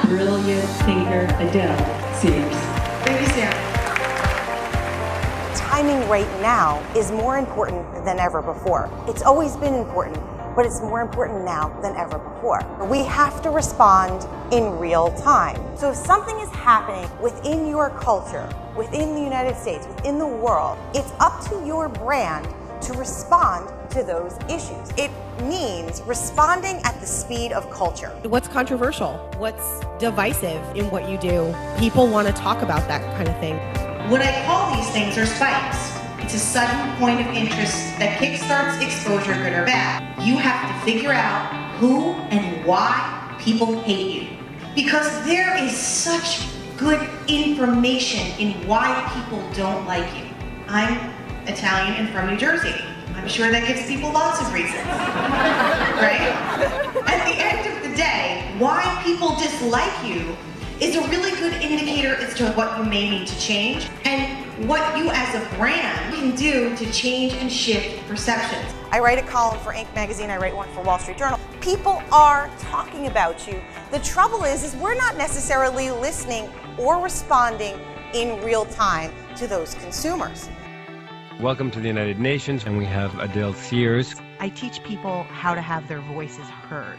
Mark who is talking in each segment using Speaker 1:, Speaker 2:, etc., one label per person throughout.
Speaker 1: brilliant thinker, Adele Cehrs.
Speaker 2: Thank you, Sarah.
Speaker 3: Timing right now is more important than ever before. It's always been important, but it's more important now than ever before. We have to respond in real time. So if something is happening within your culture, within the United States, within the world, it's up to your brand to respond to those issues. It means responding at the speed of culture.
Speaker 4: What's controversial? What's divisive in what you do? People want to talk about that kind of thing.
Speaker 2: What I call these things are spikes. It's a sudden point of interest that kickstarts exposure, good or bad. You have to figure out who and why people hate you. Because there is such good information in why people don't like you. I'm Italian and from New Jersey. I'm sure that gives people lots of reasons, right? At the end of the day, why people dislike you is a really good indicator as to what you may need to change and what you as a brand can do to change and shift perceptions.
Speaker 3: I write a column for Inc. magazine, I write one for Wall Street Journal. People are talking about you. The trouble is we're not necessarily listening or responding in real time to those consumers.
Speaker 5: Welcome to the United Nations, and we have Adele Cehrs.
Speaker 4: I teach people how to have their voices heard.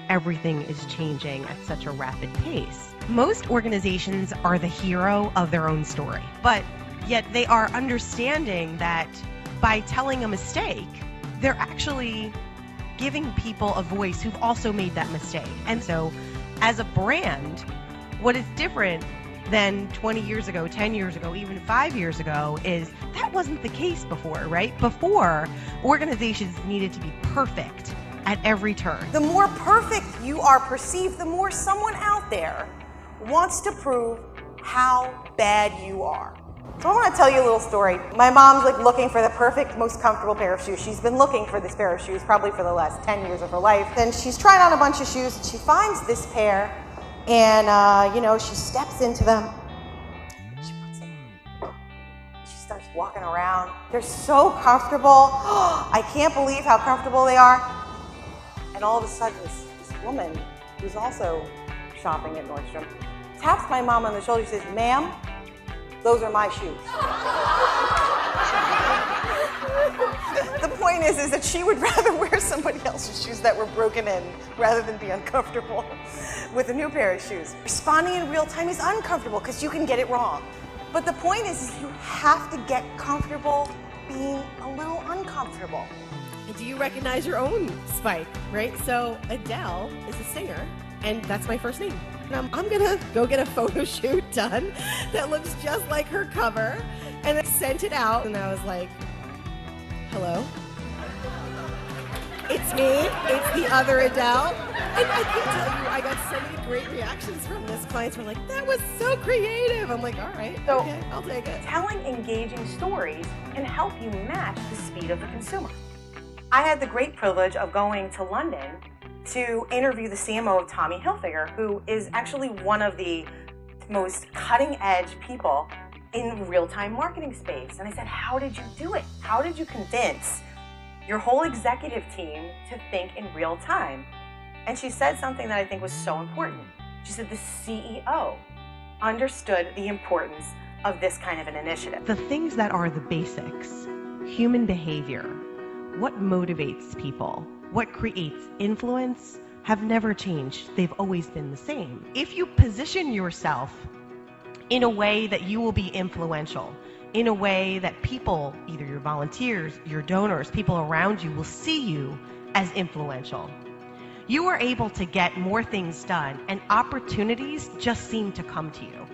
Speaker 4: Everything is changing at such a rapid pace. Most organizations are the hero of their own story, but yet they are understanding that by telling a mistake, they're actually giving people a voice who've also made that mistake. And so as a brand, what is different than 20 years ago, 10 years ago, even 5 years ago is that wasn't the case before, right? Before, organizations needed to be perfect at every turn.
Speaker 3: The more perfect you are perceived, the more someone out there wants to prove how bad you are. So I want to tell you a little story. My mom's like looking for the perfect, most comfortable pair of shoes. She's been looking for this pair of shoes probably for the last 10 years of her life. And she's trying on a bunch of shoes and she finds this pair and, she steps into them. She puts them on. She starts walking around. They're so comfortable. I can't believe how comfortable they are. And all of a sudden, this woman, who's also shopping at Nordstrom, taps my mom on the shoulder and says, "Ma'am, those are my shoes." The point is that she would rather wear somebody else's shoes that were broken in rather than be uncomfortable with a new pair of shoes. Responding in real time is uncomfortable because you can get it wrong. But the point is you have to get comfortable being a little uncomfortable.
Speaker 4: Do you recognize your own spike, right? So Adele is a singer, and that's my first name. And I'm gonna go get a photo shoot done that looks just like her cover, and I sent it out, and I was like, hello? It's me, it's the other Adele. And I can tell you, I got so many great reactions from this. Clients were like, that was so creative. I'm like, all right,
Speaker 3: So,
Speaker 4: okay, I'll take it.
Speaker 3: Telling engaging stories can help you match the speed of the consumer. I had the great privilege of going to London to interview the CMO of Tommy Hilfiger, who is actually one of the most cutting-edge people in the real-time marketing space. And I said, how did you do it? How did you convince your whole executive team to think in real time? And she said something that I think was so important. She said the CEO understood the importance of this kind of an initiative.
Speaker 4: The things that are the basics, human behavior, what motivates people, what creates influence, have never changed. They've always been the same. If you position yourself in a way that you will be influential, in a way that people, either your volunteers, your donors, people around you will see you as influential, you are able to get more things done and opportunities just seem to come to you.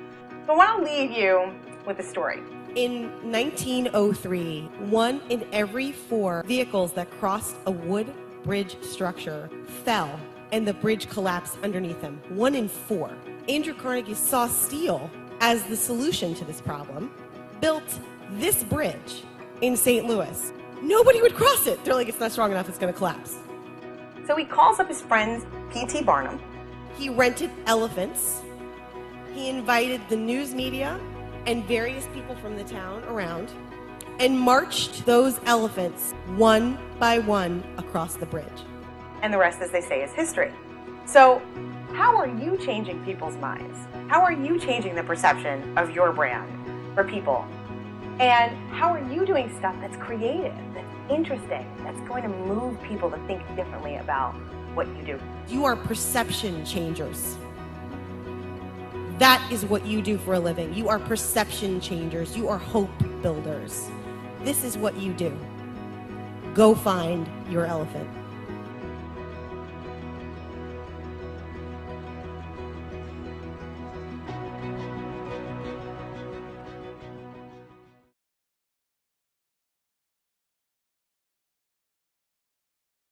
Speaker 3: So I want to leave you with a story.
Speaker 4: In 1903, 1 in every 4 vehicles that crossed a wood bridge structure fell and the bridge collapsed underneath them. 1 in 4. Andrew Carnegie saw steel as the solution to this problem, built this bridge in St. Louis. Nobody would cross it. They're like, it's not strong enough, it's going to collapse.
Speaker 3: So he calls up his friend, P.T. Barnum.
Speaker 4: He rented elephants. He invited the news media and various people from the town around and marched those elephants one by one across the bridge.
Speaker 3: And the rest, as they say, is history. So How are you changing people's minds? How are you changing the perception of your brand for people? And how are you doing stuff that's creative, that's interesting, that's going to move people to think differently about what you do?
Speaker 6: You are perception changers. That is what you do for a living. You are perception changers. You are hope builders. This is what you do. Go find your elephant.